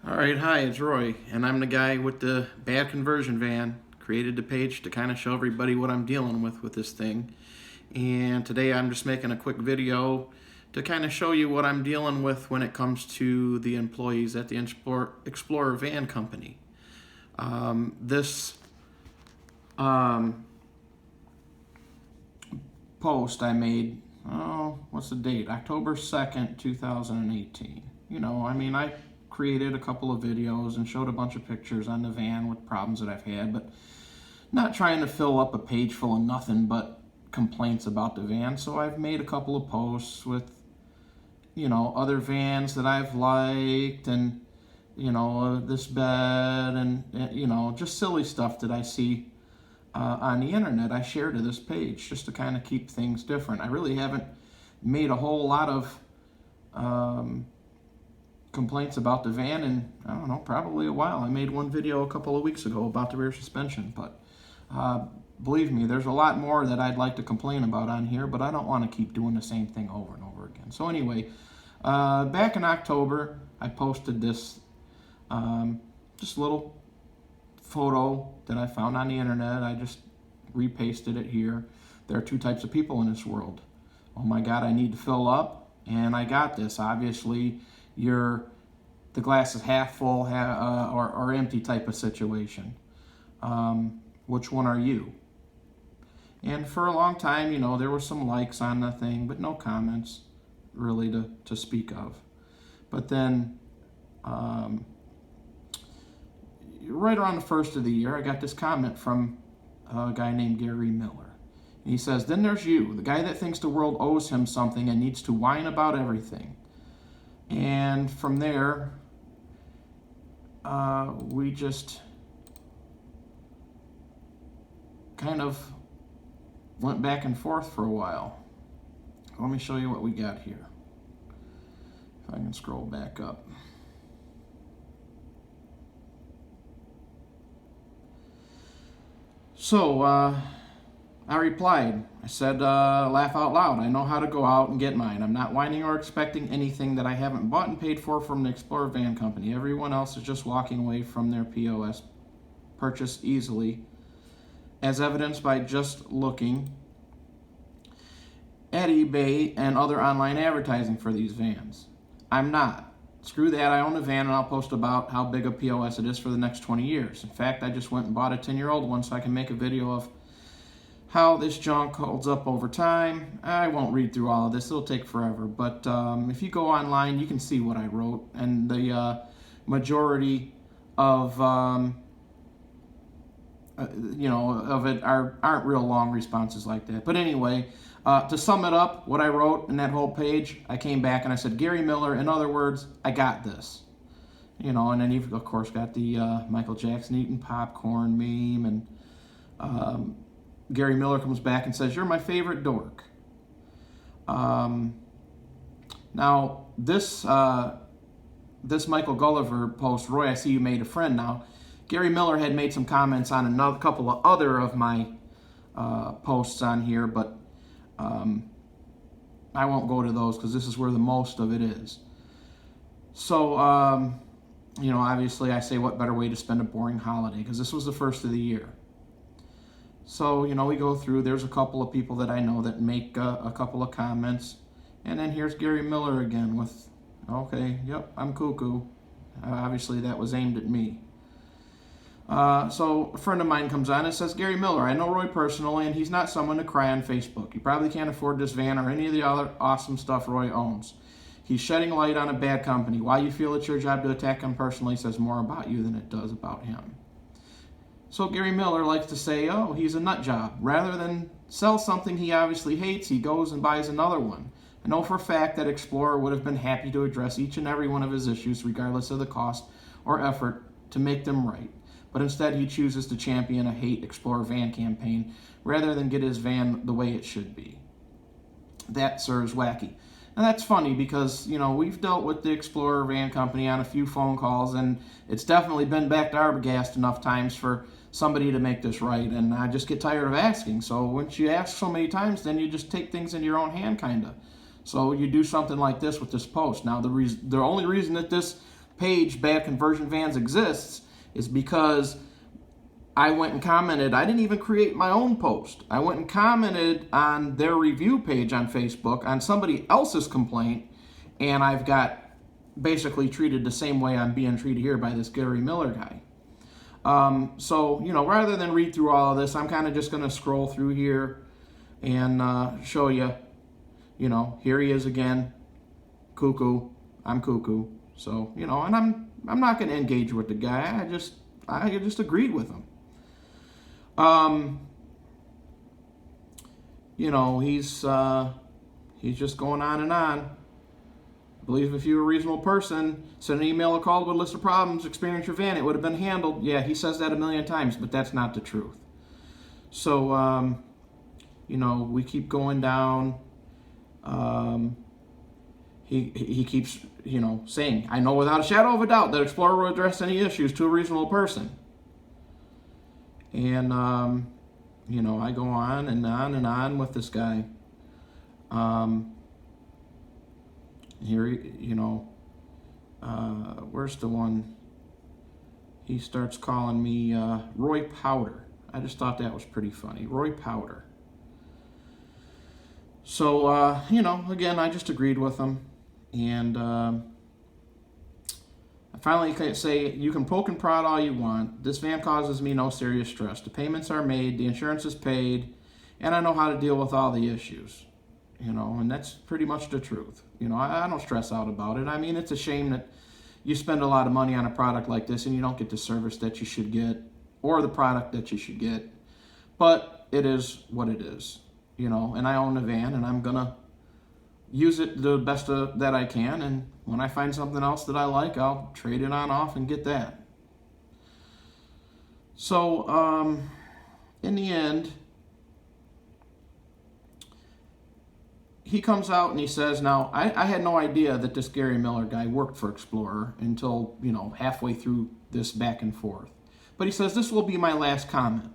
All right, hi, it's Roy, and I'm the guy with the bad conversion van. Created the page to kind of show everybody what I'm dealing with this thing. And today I'm just making a quick video to kind of show you what I'm dealing with when it comes to the employees at the Explorer Van Company. This post I made, what's the date? October 2nd, 2018. I created a couple of videos and showed a bunch of pictures on the van with problems that I've had, but not trying to fill up a page full of nothing but complaints about the van. So I've made a couple of posts with, other vans that I've liked and, this bed and, just silly stuff that I see on the internet. I share to this page just to kind of keep things different. I really haven't made a whole lot of complaints about the van in, I don't know, probably a while. I made one video a couple of weeks ago about the rear suspension, but believe me, there's a lot more that I'd like to complain about on here, but I don't want to keep doing the same thing over and over again. So anyway, back in October, I posted this just little photo that I found on the internet. I just repasted it here. There are two types of people in this world. Oh my God, I need to fill up, and I got this. Obviously, the glass is half full or empty type of situation. Which one are you? And for a long time, there were some likes on the thing, but no comments really to speak of. But then, right around the first of the year, I got this comment from a guy named Gary Miller. And he says, "Then there's you, the guy that thinks the world owes him something and needs to whine about everything." And from there, we just kind of went back and forth for a while. Let me show you what we got here. If I can scroll back up. So, I replied. I said, laugh out loud. I know how to go out and get mine. I'm not whining or expecting anything that I haven't bought and paid for from the Explorer Van Company. Everyone else is just walking away from their POS purchase easily, as evidenced by just looking at eBay and other online advertising for these vans. I'm not. Screw that, I own a van and I'll post about how big a POS it is for the next 20 years. In fact, I just went and bought a 10-year-old one so I can make a video of how this junk holds up over time. I won't read through all of this, it'll take forever, but if you go online, you can see what I wrote, and the majority of of it aren't real long responses like that. But anyway, to sum it up, what I wrote in that whole page, I came back and I said, Gary Miller, in other words, I got this. And then you've, of course, got the Michael Jackson eating popcorn meme, and Gary Miller comes back and says, "You're my favorite dork." Now, this Michael Gulliver post, Roy, I see you made a friend now. Gary Miller had made some comments on another couple of other of my posts on here, but I won't go to those because this is where the most of it is. So, obviously I say what better way to spend a boring holiday, because this was the first of the year. So, we go through, there's a couple of people that I know that make a couple of comments. And then here's Gary Miller again with, okay, yep, I'm cuckoo. Obviously that was aimed at me. So a friend of mine comes on and says, Gary Miller, I know Roy personally, and he's not someone to cry on Facebook. You probably can't afford this van or any of the other awesome stuff Roy owns. He's shedding light on a bad company. Why you feel it's your job to attack him personally says more about you than it does about him. So Gary Miller likes to say, oh, he's a nut job. Rather than sell something he obviously hates, he goes and buys another one. I know for a fact that Explorer would have been happy to address each and every one of his issues, regardless of the cost or effort to make them right. But instead he chooses to champion a hate Explorer van campaign rather than get his van the way it should be. That, sir, is wacky. And that's funny because, we've dealt with the Explorer Van Company on a few phone calls, and it's definitely been back to Arbogast enough times for somebody to make this right, and I just get tired of asking. So once you ask so many times, then you just take things into your own hand, kind of. So you do something like this with this post. Now, the only reason that this page, Bad Conversion Vans, exists is because I went and commented. I didn't even create my own post. I went and commented on their review page on Facebook on somebody else's complaint, and I've got basically treated the same way I'm being treated here by this Gary Miller guy. So, rather than read through all of this, I'm kind of just going to scroll through here and show you, here he is again, cuckoo, I'm cuckoo. So, and I'm not going to engage with the guy. I just agreed with him. He's just going on and on. I believe if you were a reasonable person, send an email or call with a list of problems, experience your van, it would have been handled. Yeah, he says that a million times, but that's not the truth. So, we keep going down. He keeps, saying, I know without a shadow of a doubt that Explorer will address any issues to a reasonable person. And, I go on and on and on with this guy. Here, where's the one? He starts calling me Roy Powder. I just thought that was pretty funny. Roy Powder. So, again, I just agreed with him. And I finally can say, you can poke and prod all you want. This van causes me no serious stress. The payments are made, the insurance is paid, and I know how to deal with all the issues. And that's pretty much the truth. I don't stress out about it. I mean, it's a shame that you spend a lot of money on a product like this and you don't get the service that you should get or the product that you should get. But it is what it is, and I own a van and I'm going to use it the best that I can. And when I find something else that I like, I'll trade it on off and get that. So, in the end, he comes out and he says, now, I had no idea that this Gary Miller guy worked for Explorer until, halfway through this back and forth. But he says, this will be my last comment.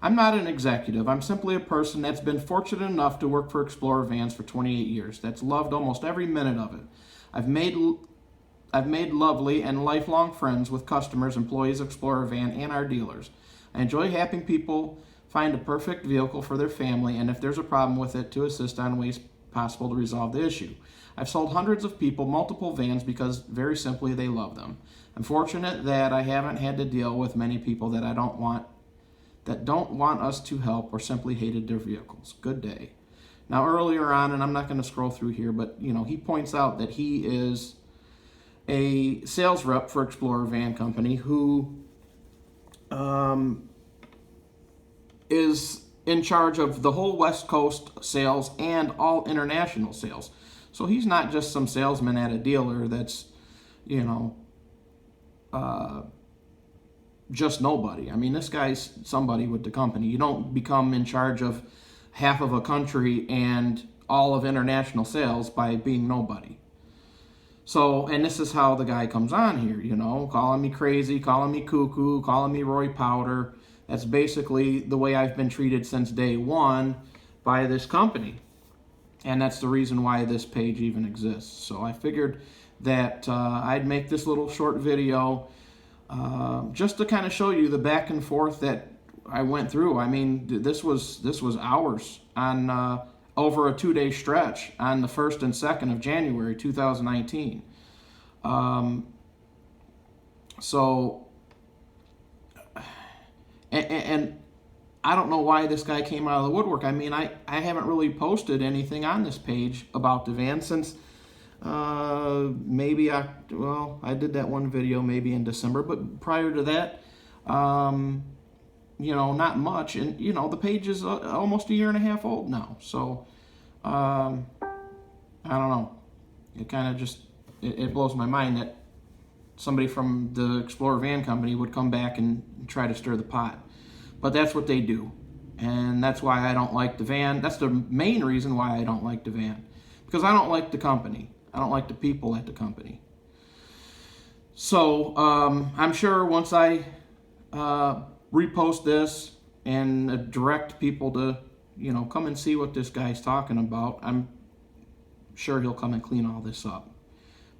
I'm not an executive. I'm simply a person that's been fortunate enough to work for Explorer Vans for 28 years. That's loved almost every minute of it. I've made lovely and lifelong friends with customers, employees of Explorer Van, and our dealers. I enjoy helping people find a perfect vehicle for their family, and if there's a problem with it, to assist on ways possible to resolve the issue. I've sold hundreds of people multiple vans because very simply they love them. I'm fortunate that I haven't had to deal with many people that don't want us to help or simply hated their vehicles. Good day. Now earlier on, and I'm not going to scroll through here, but he points out that he is a sales rep for Explorer Van Company who is in charge of the whole West Coast sales and all international sales. So he's not just some salesman at a dealer that's, just nobody. I mean, this guy's somebody with the company. You don't become in charge of half of a country and all of international sales by being nobody. So, and this is how the guy comes on here, calling me crazy, calling me cuckoo, calling me Roy Powder. That's basically the way I've been treated since day one by this company. And that's the reason why this page even exists. So I figured that I'd make this little short video just to kind of show you the back and forth that I went through. I mean, this was hours on over a 2-day stretch on the 1st and 2nd of January 2019. And I don't know why this guy came out of the woodwork. I mean, I haven't really posted anything on this page about the van since I did that one video maybe in December, but prior to that, not much. And, the page is almost a year and a half old now. So, I don't know. It kind of just, it blows my mind that somebody from the Explorer Van Company would come back and try to stir the pot. But that's what they do. And that's why I don't like the van. That's the main reason why I don't like the van. Because I don't like the company. I don't like the people at the company. So I'm sure once I repost this and direct people to, come and see what this guy's talking about, I'm sure he'll come and clean all this up.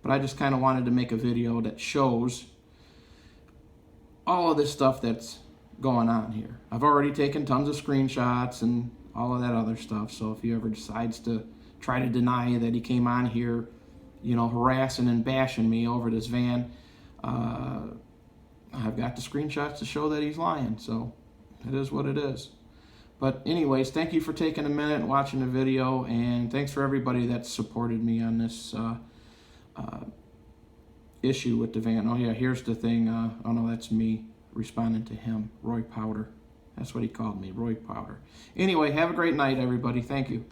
but I just kind of wanted to make a video that shows all of this stuff that's going on here. I've already taken tons of screenshots and all of that other stuff, so if he ever decides to try to deny that he came on here, you know, harassing and bashing me over this van, I've got the screenshots to show that he's lying, so it is what it is. But anyways, thank you for taking a minute and watching the video, and thanks for everybody that's supported me on this issue with the van. Oh yeah, here's the thing. Oh no, that's me responding to him, Roy Powder. That's what he called me, Roy Powder. Anyway, have a great night, everybody. Thank you.